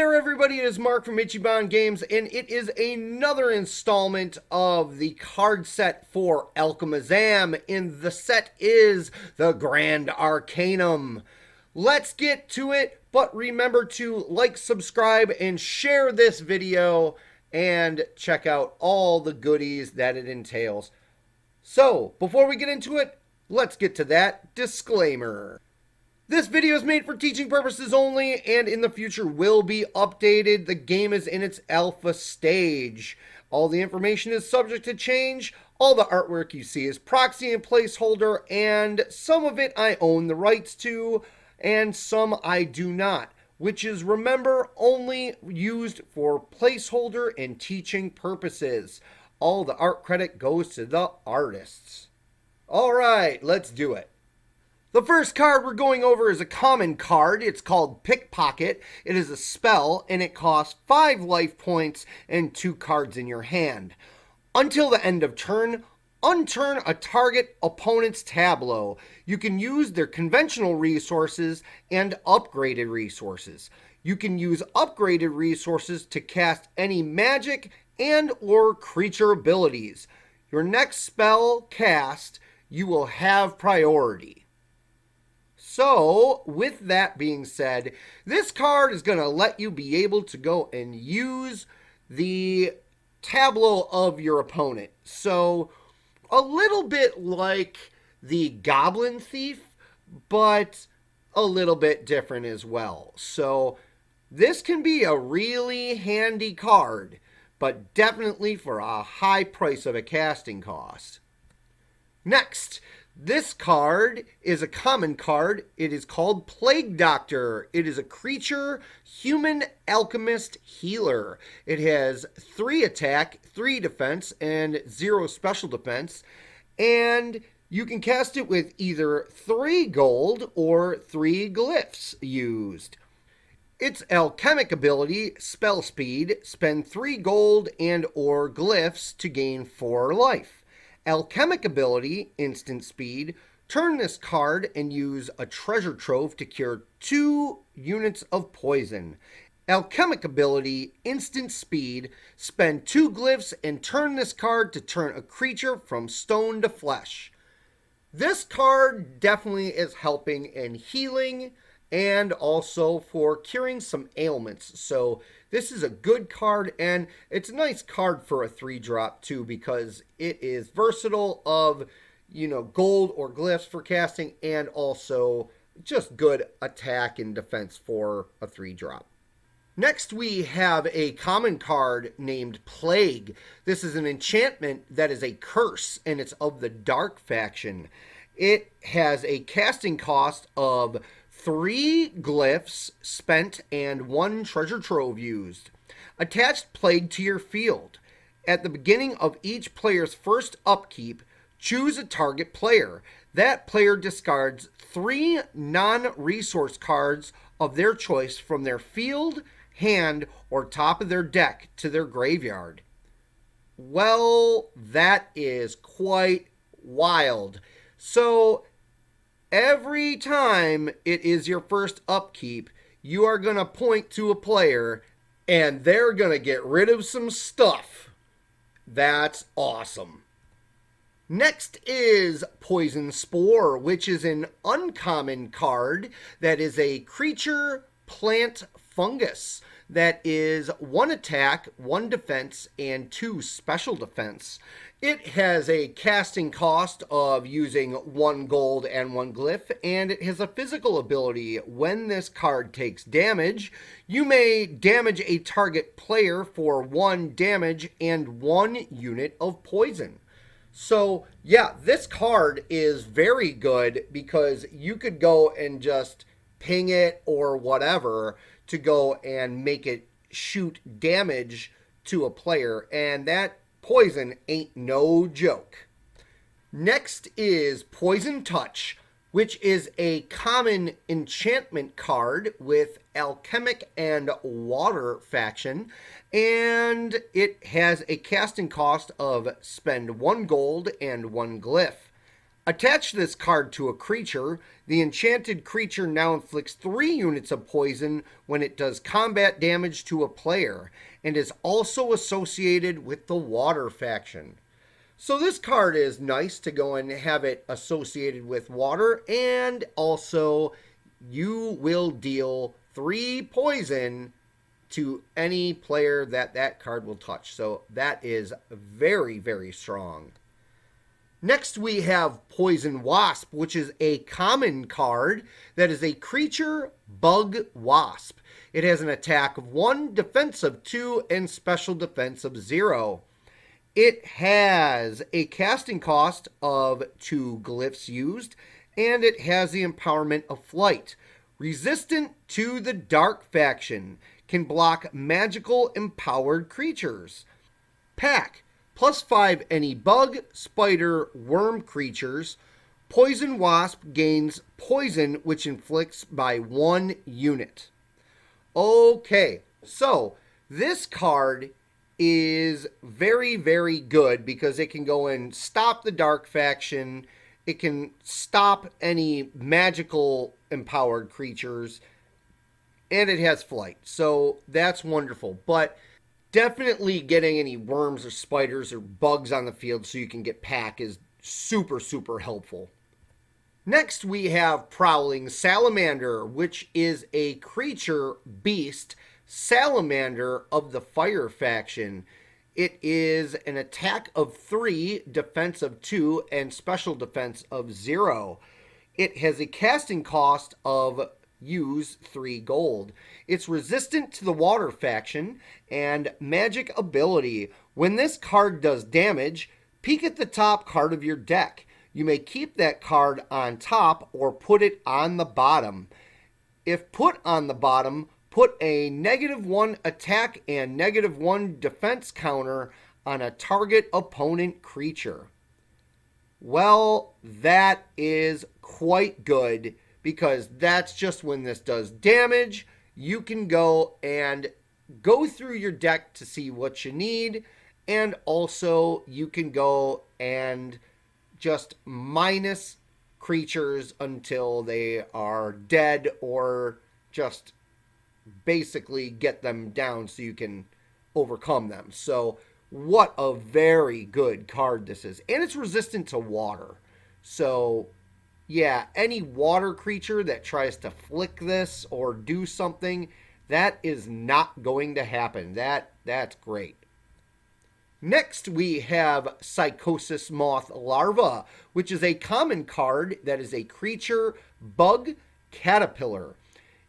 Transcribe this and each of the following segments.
there everybody, it is Mark from Ichiban Games, and it is another installment of the card set for Alchemazam, and the set is the Grand Arcanum. Let's get to it, but remember to like, subscribe, and share this video, and check out all the goodies that it entails. So, before we get into it, let's get to that disclaimer. This video is made for teaching purposes only and in the future will be updated. The game is in its alpha stage. All the information is subject to change. All the artwork you see is proxy and placeholder, and some of it I own the rights to and some I do not, which is, remember, only used for placeholder and teaching purposes. All the art credit goes to the artists. All right, let's do it. The first card we're going over is a common card. It's called Pickpocket. It is a spell, and it costs 5 life points and 2 cards in your hand. Until the end of turn, unturn a target opponent's tableau. You can use their conventional resources and upgraded resources. You can use upgraded resources to cast any magic and or creature abilities. Your next spell cast, you will have priority. So, with that being said, this card is going to let you be able to go and use the tableau of your opponent. So, a little bit like the Goblin Thief, but a little bit different as well. So, this can be a really handy card, but definitely for a high price of a casting cost. Next, this card is a common card. It is called Plague Doctor. It is a creature, human alchemist healer. It has 3 attack, 3 defense, and 0 special defense. And you can cast it with either 3 gold or 3 glyphs used. Its alchemic ability, spell speed, spend 3 gold and or glyphs to gain 4 life. Alchemic ability, instant speed, turn this card and use a treasure trove to cure 2 units of poison. Alchemic ability, instant speed, spend 2 glyphs and turn this card to turn a creature from stone to flesh. This card definitely is helping in healing and also for curing some ailments. So this is a good card, and it's a nice card for a 3-drop too, because it is versatile of, gold or glyphs for casting, and also just good attack and defense for a 3-drop. Next, we have a common card named Plague. This is an enchantment that is a curse, and it's of the Dark faction. It has a casting cost of 3 glyphs spent and 1 treasure trove used. Attach Plague to your field. At the beginning of each player's first upkeep, choose a target player. That player discards 3 non-resource cards of their choice from their field, hand, or top of their deck to their graveyard. Well, that is quite wild. So, every time it is your first upkeep, you are going to point to a player and they're going to get rid of some stuff. That's awesome. Next is Poison Spore, which is an uncommon card that is a creature plant fungus that is 1 attack, 1 defense, and 2 special defense. It has a casting cost of using 1 gold and 1 glyph, and it has a physical ability. When this card takes damage, you may damage a target player for 1 damage and 1 unit of poison. So, yeah, this card is very good because you could go and just ping it or whatever to go and make it shoot damage to a player, and that poison ain't no joke. Next is Poison Touch, which is a common enchantment card with Alchemic and Water faction, and it has a casting cost of spend 1 gold and 1 glyph. Attach this card to a creature. The enchanted creature now inflicts 3 units of poison when it does combat damage to a player, and is also associated with the water faction. So this card is nice to go and have it associated with water, and also you will deal 3 poison to any player that card will touch. So that is very, very strong. Next we have Poison Wasp, which is a common card that is a creature bug wasp. It has an attack of 1, defense of 2, and special defense of 0. It has a casting cost of 2 glyphs used, and it has the empowerment of flight. Resistant to the Dark faction, can block magical empowered creatures. Pack. +5 any bug, spider, worm creatures. Poison Wasp gains poison which inflicts by 1 unit. Okay, so this card is very, very good because it can go and stop the Dark faction. It can stop any magical empowered creatures. And it has flight. So that's wonderful. But definitely getting any worms or spiders or bugs on the field so you can get pack is super, super helpful. Next we have Prowling Salamander, which is a creature beast salamander of the fire faction. It is an attack of 3, defense of 2, and special defense of 0. It has a casting cost of use 3 gold. It's resistant to the water faction and magic ability. When this card does damage, peek at the top card of your deck. You may keep that card on top or put it on the bottom. If put on the bottom, put a -1 attack and -1 defense counter on a target opponent creature. Well, that is quite good, because that's just when this does damage. You can go and go through your deck to see what you need, and also you can go and just minus creatures until they are dead, or just basically get them down so you can overcome them. So what a very good card this is. And it's resistant to water. So yeah, any water creature that tries to flick this or do something, that is not going to happen. That's great. Next, we have Psychosis Moth Larva, which is a common card that is a creature bug caterpillar.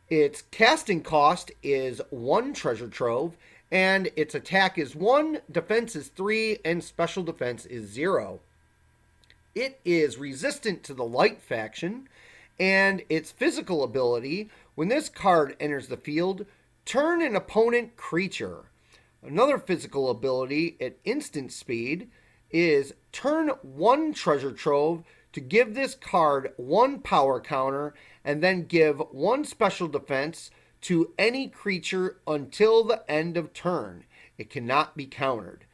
Its casting cost is 1 treasure trove, and its attack is 1, defense is 3, and special defense is 0. It is resistant to the light faction, and its physical ability, when this card enters the field, turn an opponent creature. Another physical ability at instant speed is turn 1 treasure trove to give this card 1 power counter, and then give 1 special defense to any creature until the end of turn. It cannot be countered.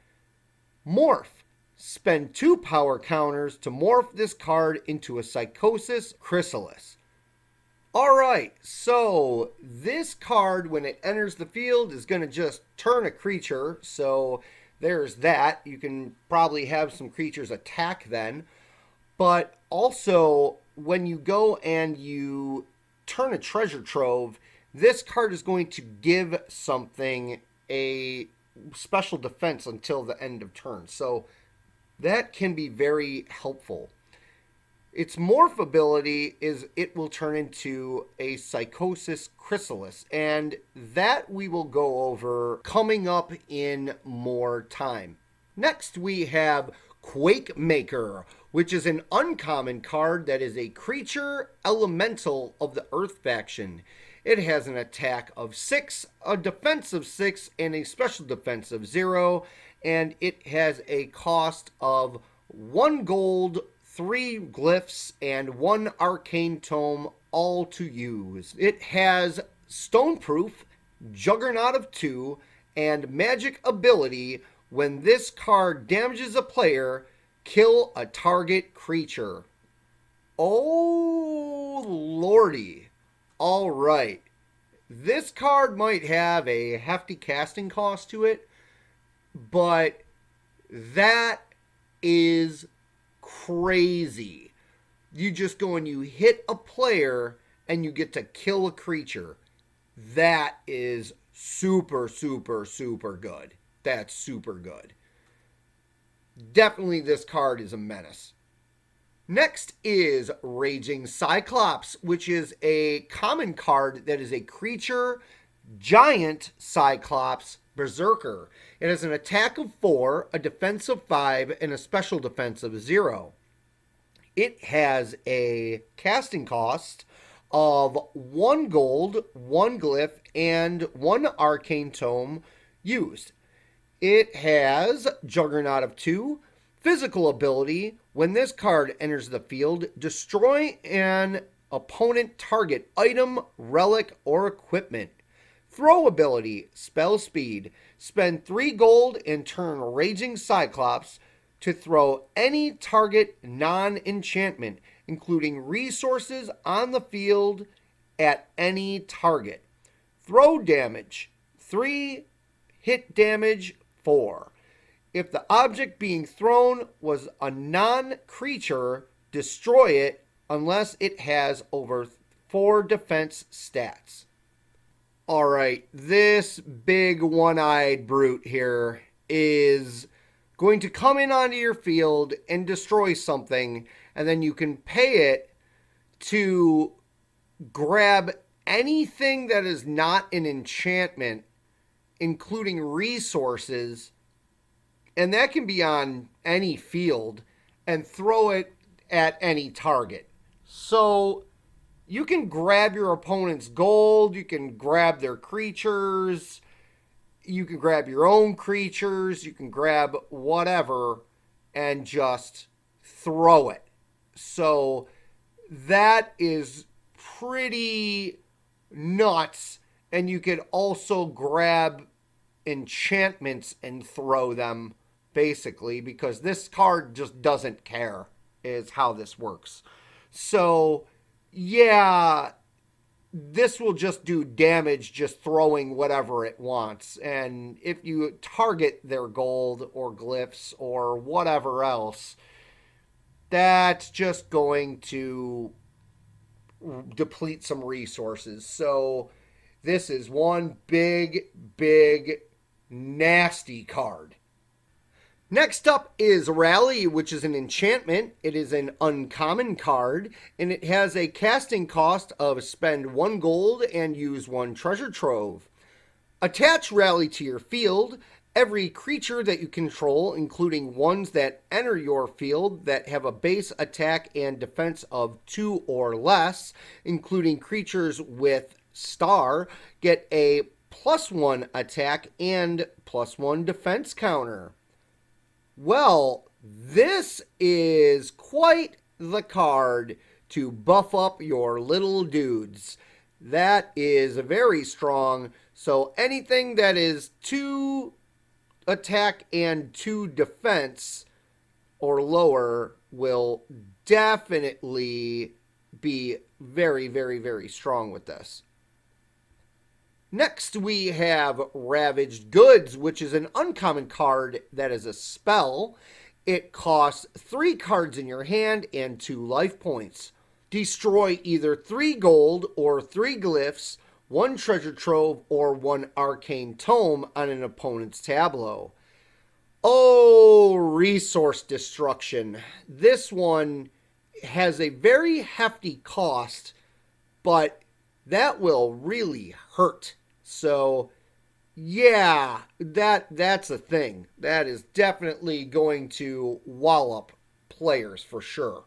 Morph. Spend 2 power counters to morph this card into a Psychosis Chrysalis. Alright, so this card, when it enters the field, is going to just turn a creature. So there's that. You can probably have some creatures attack then. But also, when you go and you turn a treasure trove, this card is going to give something a special defense until the end of turn. So that can be very helpful. Its morph ability is it will turn into a Psychosis Chrysalis, and that we will go over coming up in more time. Next we have Quake Maker, which is an uncommon card that is a creature elemental of the Earth faction. It has an attack of 6, a defense of 6, and a special defense of 0, and it has a cost of 1 gold, 3 glyphs, and 1 arcane tome, all to use. It has Stoneproof, Juggernaut of 2, and magic ability. When this card damages a player, kill a target creature. Oh, lordy. All right. This card might have a hefty casting cost to it, but that is crazy. You just go and you hit a player and you get to kill a creature. That is super, super, super good. That's super good. Definitely this card is a menace. Next is Raging Cyclops, which is a common card that is a creature, giant Cyclops, Berserker. It has an attack of 4, a defense of 5, and a special defense of 0. It has a casting cost of 1 gold, 1 glyph, and 1 arcane tome used. It has Juggernaut of 2, physical ability. When this card enters the field, destroy an opponent target item, relic, or equipment. Throw ability, spell speed. Spend 3 gold and turn Raging Cyclops to throw any target non-enchantment, including resources on the field at any target. Throw damage, 3, hit damage, 4. If the object being thrown was a non-creature, destroy it unless it has over 4 defense stats. Alright, this big one-eyed brute here is going to come in onto your field and destroy something, and then you can pay it to grab anything that is not an enchantment, including resources, and that can be on any field, and throw it at any target. So you can grab your opponent's gold, you can grab their creatures, you can grab your own creatures, you can grab whatever, and just throw it. So that is pretty nuts. And you could also grab enchantments and throw them, basically, because this card just doesn't care, is how this works. So, yeah, this will just do damage just throwing whatever it wants. And if you target their gold or glyphs or whatever else, that's just going to deplete some resources. So this is one big, nasty card. Next up is Rally, which is an enchantment. It is an uncommon card, and it has a casting cost of spend 1 gold and use 1 treasure trove. Attach Rally to your field. Every creature that you control, including ones that enter your field that have a base attack and defense of 2 or less, including creatures with star, get a +1 attack and +1 defense counter. Well, this is quite the card to buff up your little dudes. That is very strong. So anything that is 2 attack and 2 defense or lower will definitely be very strong with this. Next, we have Ravaged Goods, which is an uncommon card that is a spell. It costs 3 cards in your hand and 2 life points. Destroy either 3 gold or 3 glyphs, 1 treasure trove, or 1 arcane tome on an opponent's tableau. Oh, resource destruction. This one has a very hefty cost, but that will really hurt. So, yeah, that's a thing. That is definitely going to wallop players for sure.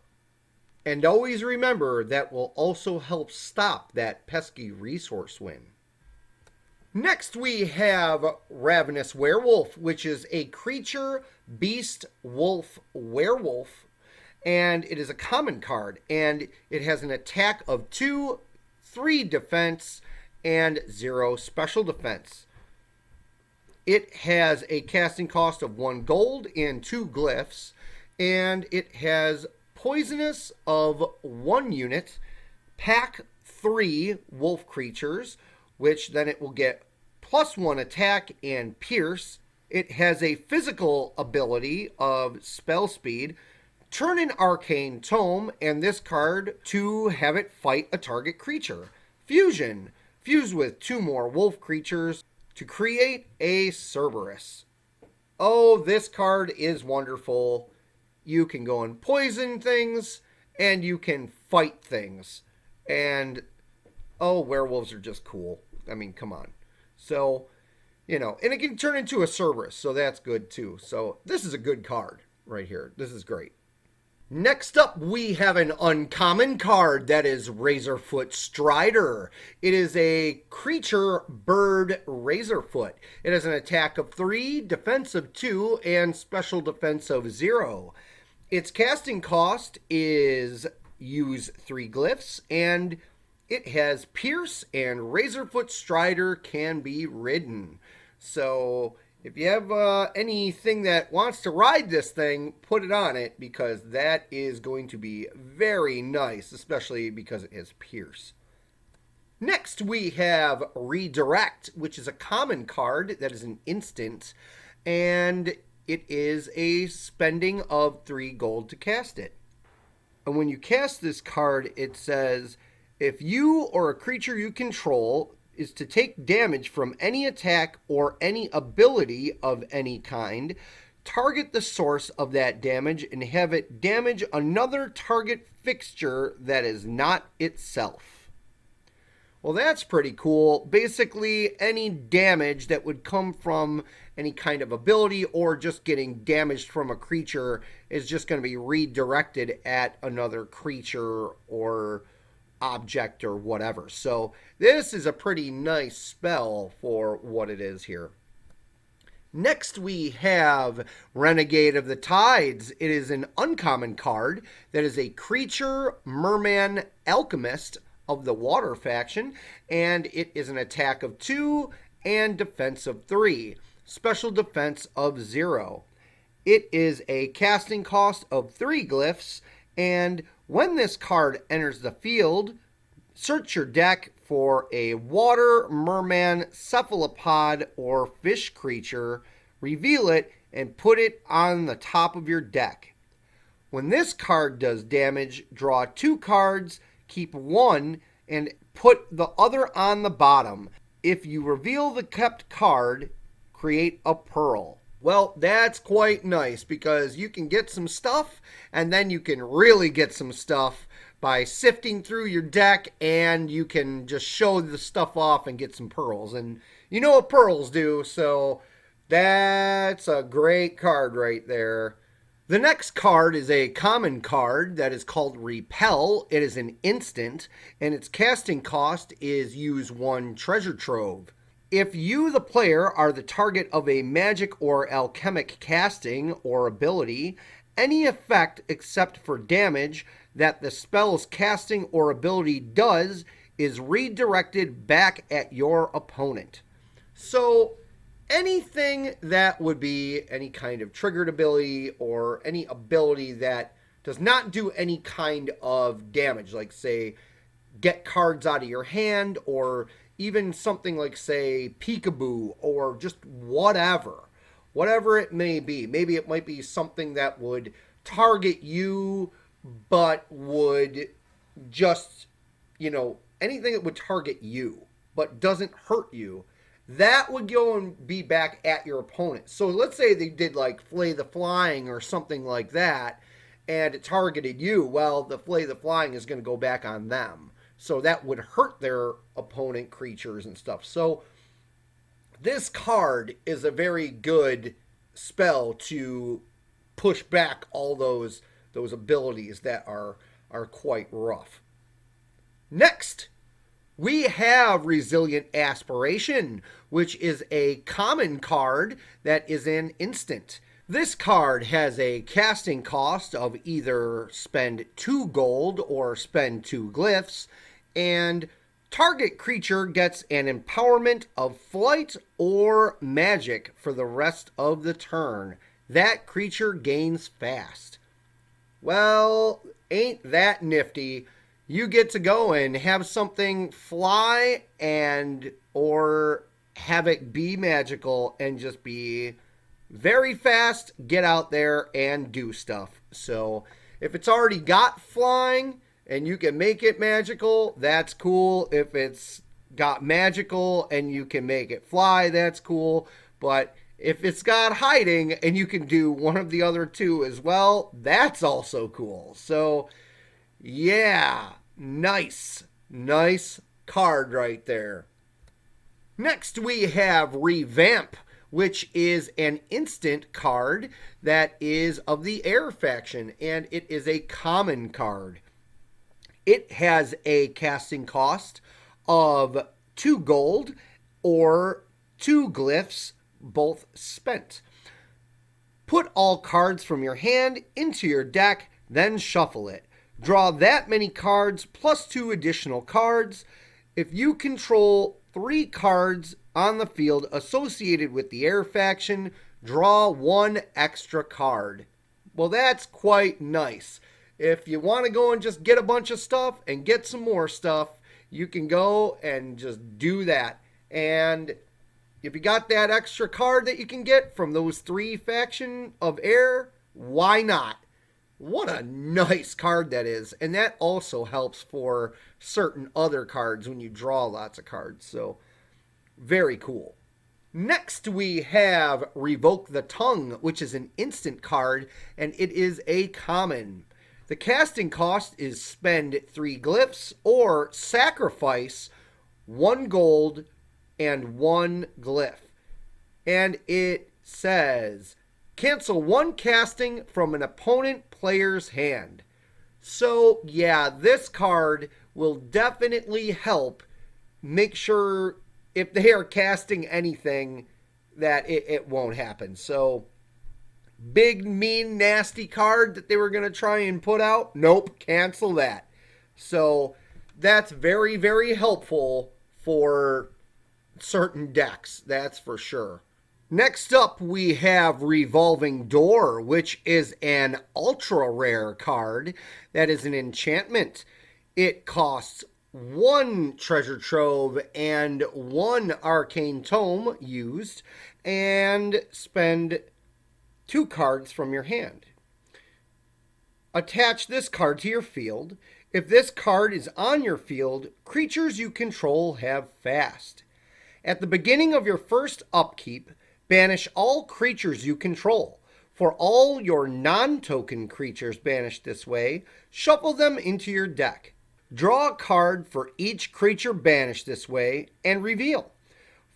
And always remember that will also help stop that pesky resource win. Next we have Ravenous Werewolf, which is a creature, beast, wolf, werewolf. And it is a common card. And it has an attack of 2, 3 defense, and 0 special defense. It has a casting cost of 1 gold and 2 glyphs, and it has poisonous of 1 unit, pack 3 wolf creatures, which then it will get +1 attack and pierce. It has a physical ability of spell speed. Turn an arcane tome and this card to have it fight a target creature. Fusion. Fuse with 2 more wolf creatures to create a Cerberus. Oh, this card is wonderful. You can go and poison things, and you can fight things. And, oh, werewolves are just cool. I mean, come on. So, you know, and it can turn into a Cerberus, so that's good too. So this is a good card right here. This is great. Next up, we have an uncommon card that is Razorfoot Strider. It is a creature bird Razorfoot. It has an attack of 3, defense of 2, and special defense of 0. Its casting cost is use 3 glyphs, and it has Pierce, and Razorfoot Strider can be ridden. So if you have anything that wants to ride this thing, put it on it, because that is going to be very nice, especially because it has Pierce. Next, we have Redirect, which is a common card that is an instant, and it is a spending of 3 gold to cast it. And when you cast this card, it says, if you or a creature you control is to take damage from any attack or any ability of any kind, target the source of that damage and have it damage another target fixture that is not itself. Well, that's pretty cool. Basically, any damage that would come from any kind of ability or just getting damaged from a creature is just going to be redirected at another creature or object or whatever. So this is a pretty nice spell for what it is here. Next, we have Renegade of the Tides. It is an uncommon card that is a creature merman alchemist of the water faction, and it is an attack of 2 and defense of 3, special defense of 0. It is a casting cost of 3 glyphs, and when this card enters the field, search your deck for a water, merman, cephalopod, or fish creature, reveal it, and put it on the top of your deck. When this card does damage, draw 2 cards, keep 1, and put the other on the bottom. If you reveal the kept card, create a pearl. Well, that's quite nice because you can get some stuff, and then you can really get some stuff by sifting through your deck, and you can just show the stuff off and get some pearls. And you know what pearls do, so that's a great card right there. The next card is a common card that is called Repel. It is an instant, and its casting cost is use 1 treasure trove. If you, the player, are the target of a magic or alchemic casting or ability, any effect except for damage that the spell's casting or ability does is redirected back at your opponent. So anything that would be any kind of triggered ability or any ability that does not do any kind of damage, like say get cards out of your hand, or even something like say peekaboo, or just whatever it may be. Maybe it might be something that would target you but would just, you know, anything that would target you but doesn't hurt you, that would go and be back at your opponent. So let's say they did like Flay the Flying or something like that, and it targeted you. Well, the Flay the Flying is going to go back on them. So that would hurt their opponent creatures and stuff. So this card is a very good spell to push back all those abilities that are quite rough. Next, we have Resilient Aspiration, which is a common card that is an instant. This card has a casting cost of either spend 2 gold or spend 2 glyphs, and target creature gets an empowerment of flight or magic for the rest of the turn. That creature gains fast. Well, ain't that nifty? You get to go and have something fly and or have it be magical and just be very fast, get out there and do stuff. So if it's already got flying and you can make it magical, that's cool. If it's got magical and you can make it fly, that's cool. But if it's got hiding and you can do one of the other two as well, that's also cool. So yeah, nice. Nice card right there. Next we have Revamp, which is an instant card that is of the air faction, and it is a common card. It has a casting cost of 2 gold or 2 glyphs, both spent. Put all cards from your hand into your deck, then shuffle it. Draw that many cards plus 2 additional cards. If you control 3 cards on the field associated with the air faction, draw 1 extra card. Well, that's quite nice. If you want to go and just get a bunch of stuff and get some more stuff, you can go and just do that. And if you got that extra card that you can get from those 3 faction of air, why not? What a nice card that is. And that also helps for certain other cards when you draw lots of cards. So, very cool. Next we have Revoke the Tongue, which is an instant card, and it is a common. The casting cost is spend 3 glyphs or sacrifice 1 gold and 1 glyph. And it says, cancel 1 casting from an opponent player's hand. So, yeah, this card will definitely help make sure if they are casting anything that it won't happen. So, big, mean, nasty card that they were going to try and put out, nope, cancel that. So, that's very, very helpful for certain decks, that's for sure. Next up, we have Revolving Door, which is an ultra rare card that is an enchantment. It costs 1 treasure trove and 1 arcane tome used, and spend 2 cards from your hand. Attach this card to your field. If this card is on your field, creatures you control have fast. At the beginning of your first upkeep, banish all creatures you control. For all your non-token creatures banished this way, shuffle them into your deck. Draw a card for each creature banished this way and reveal.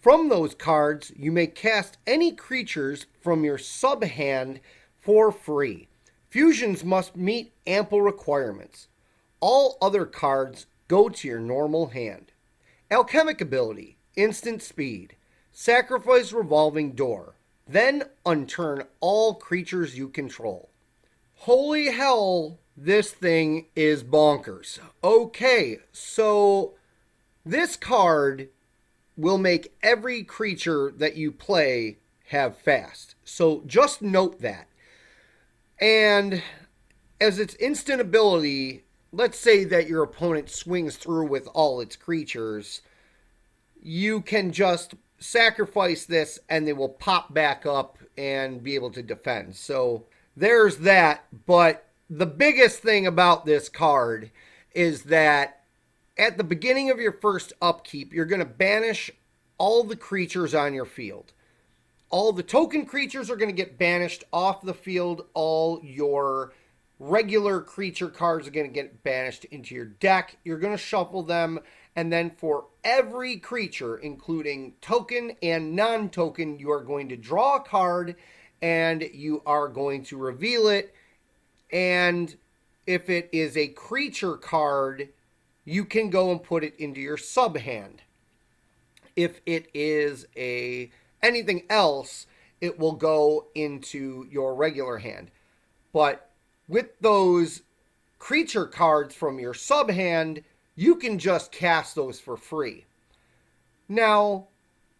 From those cards, you may cast any creatures from your sub-hand for free. Fusions must meet ample requirements. All other cards go to your normal hand. Alchemic ability, instant speed. Sacrifice Revolving Door. Then unturn all creatures you control. Holy hell, this thing is bonkers. Okay, so this card will make every creature that you play have fast. So just note that. And as its instant ability, let's say that your opponent swings through with all its creatures, you can just sacrifice this and they will pop back up and be able to defend. So there's that. But the biggest thing about this card is that at the beginning of your first upkeep, you're going to banish all the creatures on your field. All the token creatures are going to get banished off the field. All your regular creature cards are going to get banished into your deck. You're going to shuffle them. And then for every creature, including token and non-token, you are going to draw a card and you are going to reveal it. And if it is a creature card, you can go and put it into your sub-hand. If it is anything else, it will go into your regular hand. But with those creature cards from your sub-hand, you can just cast those for free. Now,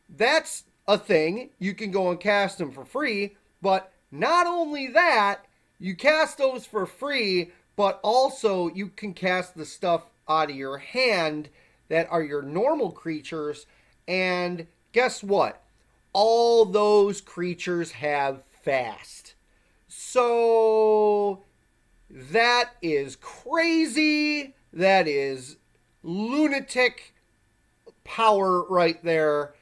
that's a thing. You can go and cast them for free. But not only that, You cast those for free, but also you can cast the stuff out of your hand that are your normal creatures. And guess what? All those creatures have fast. So that is crazy. That is lunatic power right there.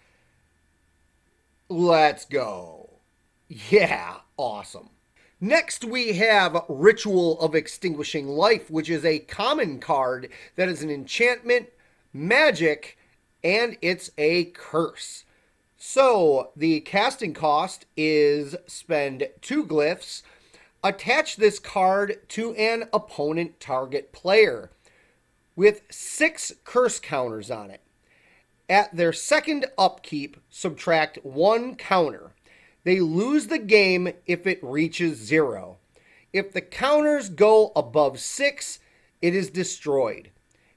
Let's go. Yeah, awesome. Next, we have Ritual of Extinguishing Life, which is a common card that is an enchantment, magic, and it's a curse. So, the casting cost is spend 2 glyphs, attach this card to an opponent target player with 6 curse counters on it. At their second upkeep, subtract 1 counter. They lose the game if it reaches 0. If the counters go above 6, it is destroyed.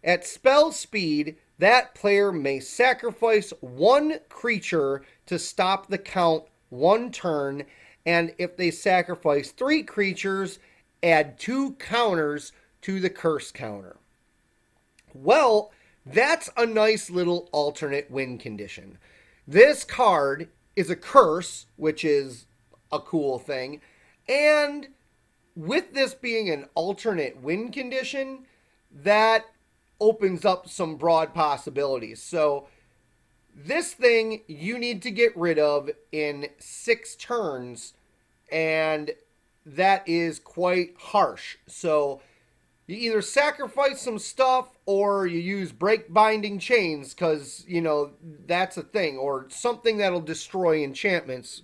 At spell speed, that player may sacrifice 1 creature to stop the count 1 turn, and if they sacrifice 3 creatures, add 2 counters to the curse counter. Well, that's a nice little alternate win condition. This card is a curse, which is a cool thing. And with this being an alternate win condition, that opens up some broad possibilities. So this thing you need to get rid of in 6 turns, and that is quite harsh. So you either sacrifice some stuff or you use break binding chains because, you know, that's a thing. Or something that'll destroy enchantments.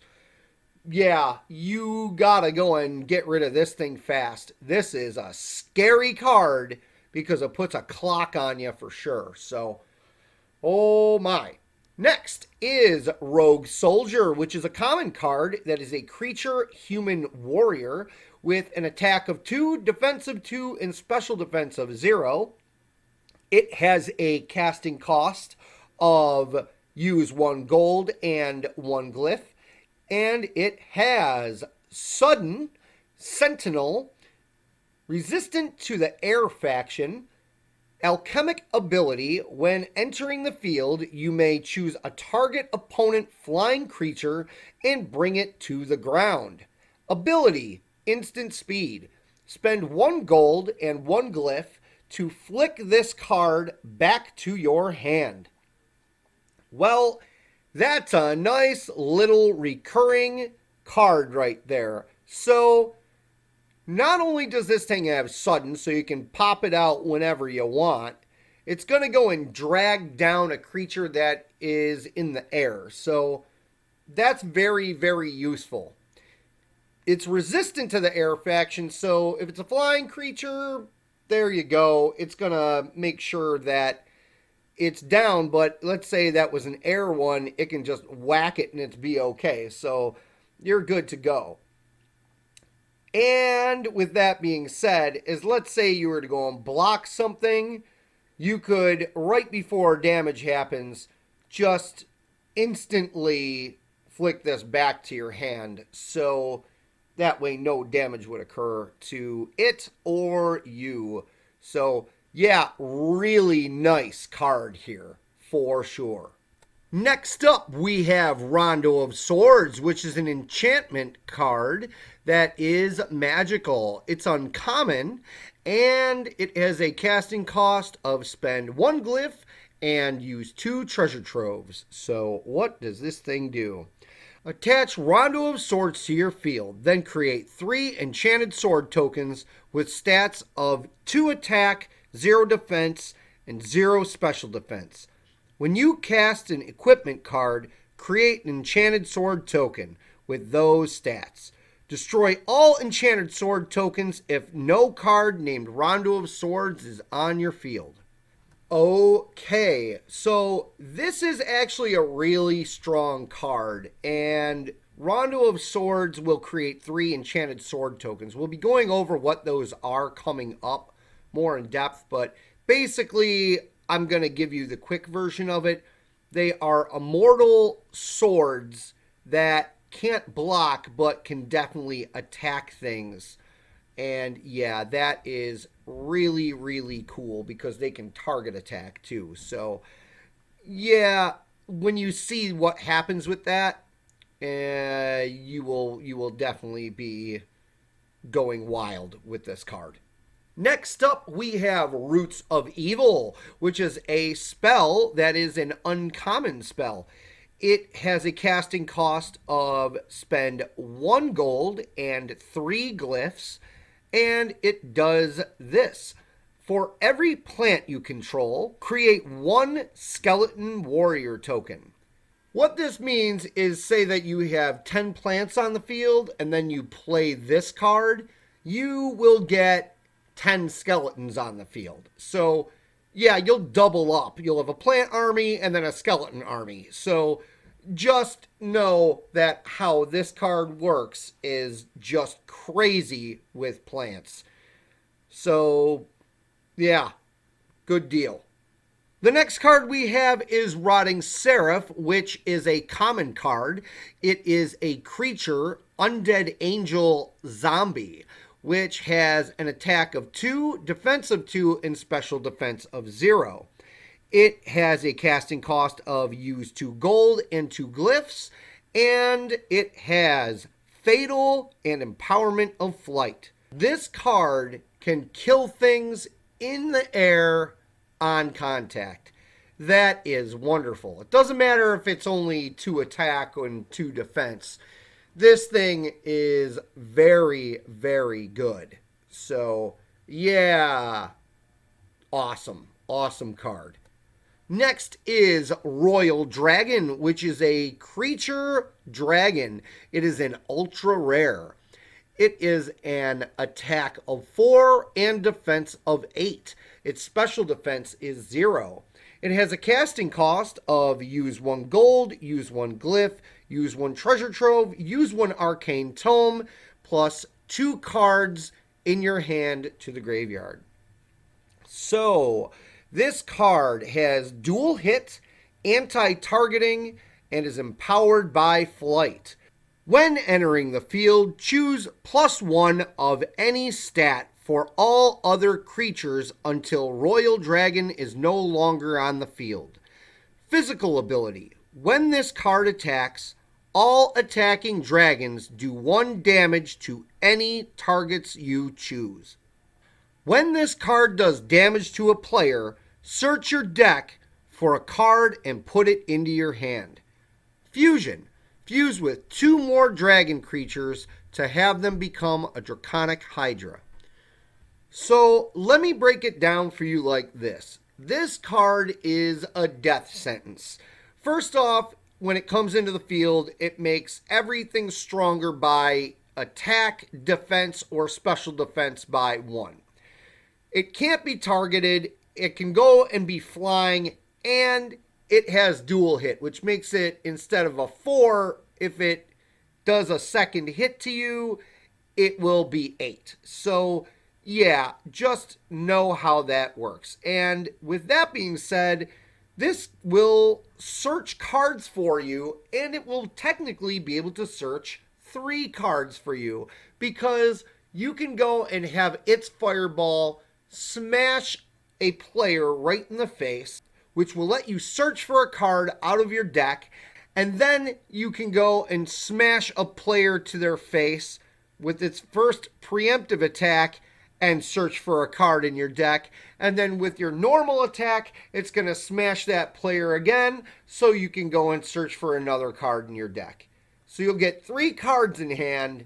Yeah, you gotta go and get rid of this thing fast. This is a scary card because it puts a clock on you for sure. So, oh my. Next is Rogue Soldier, which is a common card that is a creature human warrior with an attack of 2, defense of 2, and special defense of 0. It has a casting cost of use 1 gold and 1 glyph. And it has Sudden, Sentinel, resistant to the air faction, alchemic ability. When entering the field, you may choose a target opponent flying creature and bring it to the ground. Ability, instant speed. Spend 1 gold and 1 glyph to flick this card back to your hand. Well, that's a nice little recurring card right there. So, not only does this thing have sudden, so you can pop it out whenever you want, it's going to go and drag down a creature that is in the air. So, that's very, very useful. It's resistant to the air faction, so if it's a flying creature, there you go. It's going to make sure that it's down, but let's say that was an air one, it can just whack it and it's be okay. So you're good to go. And with that being said, let's say you were to go and block something, you could, right before damage happens, just instantly flick this back to your hand. So that way no damage would occur to it or you. So yeah, really nice card here, for sure. Next up, we have Rondo of Swords, which is an enchantment card that is magical. It's uncommon, and it has a casting cost of spend 1 glyph and use 2 treasure troves. So what does this thing do? Attach Rondo of Swords to your field, then create 3 enchanted sword tokens with stats of 2 attack, 0 defense, and 0 special defense. When you cast an equipment card, create an enchanted sword token with those stats. Destroy all enchanted sword tokens if no card named Rondo of Swords is on your field. Okay, so this is actually a really strong card, and Rondo of Swords will create 3 enchanted sword tokens. We'll be going over what those are coming up more in depth, but basically I'm going to give you the quick version of it. They are immortal swords that can't block but can definitely attack things. And yeah, that is really, really cool because they can target attack too. So yeah, when you see what happens with that, you will definitely be going wild with this card. Next up, we have Roots of Evil, which is a spell that is an uncommon spell. It has a casting cost of spend 1 gold and 3 glyphs, and it does this. For every plant you control, create 1 skeleton warrior token. What this means is, say that you have 10 plants on the field and then you play this card, you will get 10 skeletons on the field. So yeah, you'll double up. You'll have a plant army and then a skeleton army. So just know that how this card works is just crazy with plants. So yeah, good deal. The next card we have is Rotting Seraph, which is a common card. It is a creature, undead angel zombie, which has an attack of 2, defense of 2, and special defense of 0. It has a casting cost of use 2 gold and 2 glyphs, and it has Fatal and Empowerment of Flight. This card can kill things in the air on contact. That is wonderful. It doesn't matter if it's only 2 attack and 2 defense. This thing is very, very good. So, yeah. Awesome. Awesome card. Next is Royal Dragon, which is a creature dragon. It is an ultra rare. It is an attack of 4 and defense of 8. Its special defense is 0. It has a casting cost of use 1 gold, use 1 glyph, use 1 treasure trove, use 1 arcane tome, plus 2 cards in your hand to the graveyard. So, this card has dual hit, anti-targeting, and is empowered by flight. When entering the field, choose +1 of any stat for all other creatures until Royal Dragon is no longer on the field. Physical ability. When this card attacks, all attacking dragons do 1 damage to any targets you choose. When this card does damage to a player, search your deck for a card and put it into your hand. Fusion. Fuse with 2 more dragon creatures to have them become a Draconic Hydra. So let me break it down for you like this. This card is a death sentence. First off, when it comes into the field, it makes everything stronger by attack, defense, or special defense by 1. It can't be targeted, it can go and be flying, and it has dual hit, which makes it, instead of a 4, if it does a second hit to you, it will be 8. So, yeah, just know how that works. And with that being said, this will search cards for you, and it will technically be able to search 3 cards for you, because you can go and have its fireball smash a player right in the face, which will let you search for a card out of your deck, and then you can go and smash a player to their face with its first preemptive attack and search for a card in your deck. And then with your normal attack, it's going to smash that player again, so you can go and search for another card in your deck. So you'll get 3 cards in hand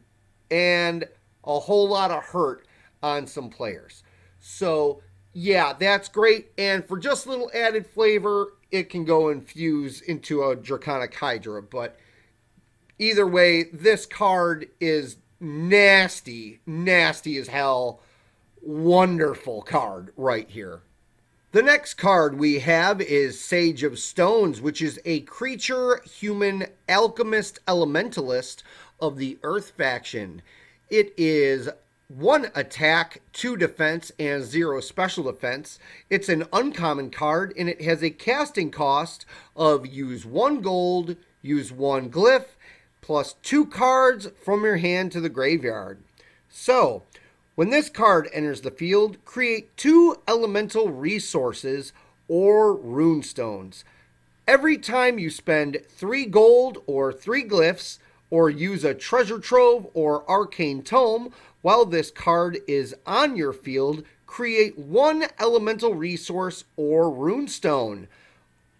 and a whole lot of hurt on some players. So yeah, that's great. And for just a little added flavor, it can go and fuse into a Draconic Hydra. But either way, this card is nasty, nasty as hell. Wonderful card right here. The next card we have is Sage of Stones, which is a creature, human, alchemist, elementalist of the Earth faction. It is 1 attack, 2 defense, and 0 special defense. It's an uncommon card, and it has a casting cost of use 1 gold, use 1 glyph, plus 2 cards from your hand to the graveyard. So, When this card enters the field, create 2 elemental resources or runestones. Every time you spend 3 gold or 3 glyphs, or use a treasure trove or arcane tome while this card is on your field, create 1 elemental resource or runestone.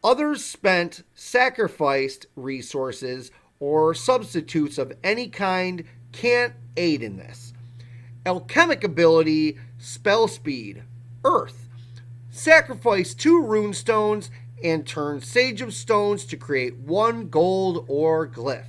Others spent sacrificed resources or substitutes of any kind can't aid in this. Alchemic ability, spell speed, earth. Sacrifice 2 runestones and turn Sage of Stones to create 1 gold or glyph.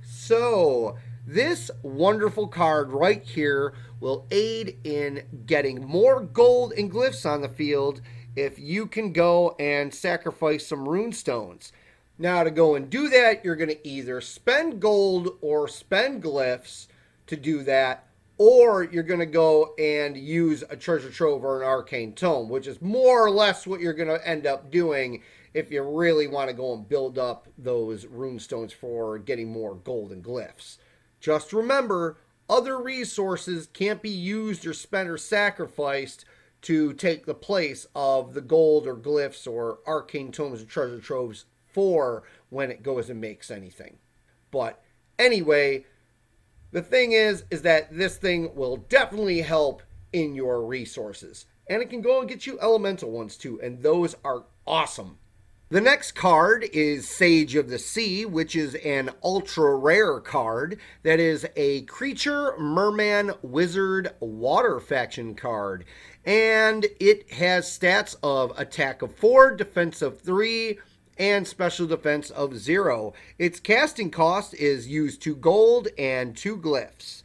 So, this wonderful card right here will aid in getting more gold and glyphs on the field if you can go and sacrifice some runestones. Now, to go and do that, you're going to either spend gold or spend glyphs to do that, or you're going to go and use a treasure trove or an arcane tome, which is more or less what you're going to end up doing if you really want to go and build up those runestones for getting more gold and glyphs. Just remember, other resources can't be used or spent or sacrificed to take the place of the gold or glyphs or arcane tomes or treasure troves for when it goes and makes anything. But anyway, the thing is that this thing will definitely help in your resources. And it can go and get you elemental ones too, and those are awesome. The next card is Sage of the Sea, which is an ultra rare card that is a creature, merman, wizard, water faction card. And it has stats of attack of 4, defense of 3, and special defense of 0. Its casting cost is use 2 gold and 2 glyphs.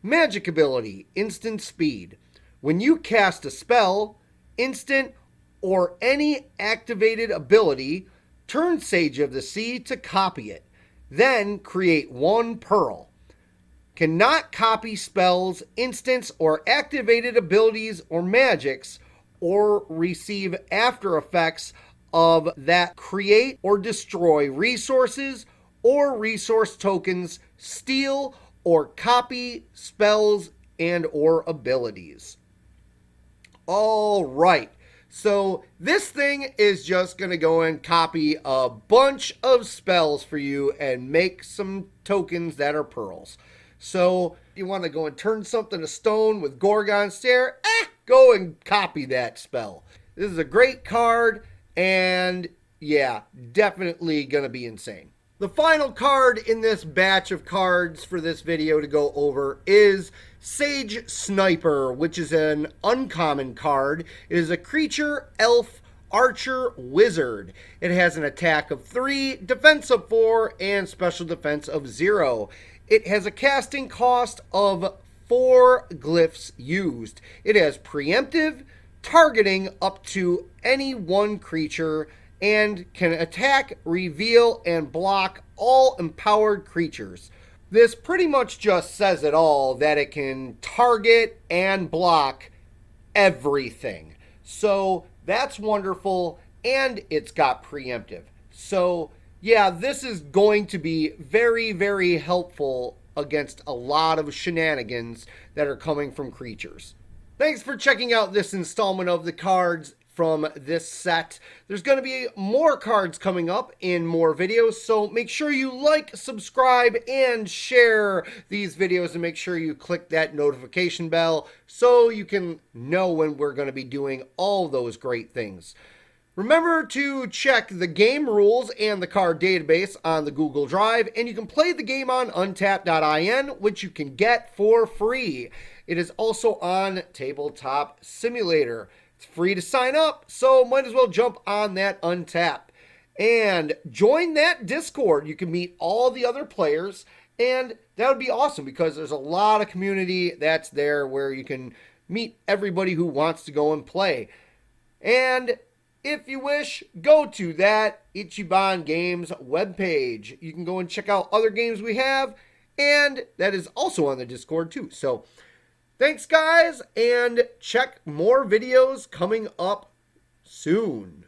Magic ability, instant speed. When you cast a spell, instant, or any activated ability, turn Sage of the Sea to copy it. Then create 1 pearl. Cannot copy spells, instants, or activated abilities or magics, or receive after effects of that create or destroy resources or resource tokens, steal or copy spells and or abilities. All right. So this thing is just going to go and copy a bunch of spells for you and make some tokens that are pearls. So you want to go and turn something to stone with Gorgon Stare? Go and copy that spell. This is a great card, and yeah, definitely going to be insane. The final card in this batch of cards for this video to go over is Sage Sniper, which is an uncommon card. It is a creature, elf, archer, wizard. It has an attack of 3, defense of 4, and special defense of 0. It has a casting cost of 4 glyphs used. It has preemptive, targeting up to any one creature, and can attack, reveal, and block all empowered creatures. This pretty much just says it all, that it can target and block everything. So that's wonderful, and it's got preemptive. So yeah, this is going to be very, very helpful against a lot of shenanigans that are coming from creatures. Thanks for checking out this installment of the cards from this set. There's going to be more cards coming up in more videos, so make sure you like, subscribe, and share these videos, and make sure you click that notification bell so you can know when we're going to be doing all those great things. Remember to check the game rules and the card database on the Google Drive, and you can play the game on Untap.in, which you can get for free. It is also on Tabletop Simulator. It's free to sign up, so might as well jump on that Untap. And join that Discord. You can meet all the other players, and that would be awesome because there's a lot of community that's there where you can meet everybody who wants to go and play. And if you wish, go to that Ichiban Games webpage. You can go and check out other games we have, and that is also on the Discord too. So thanks, guys, and check more videos coming up soon.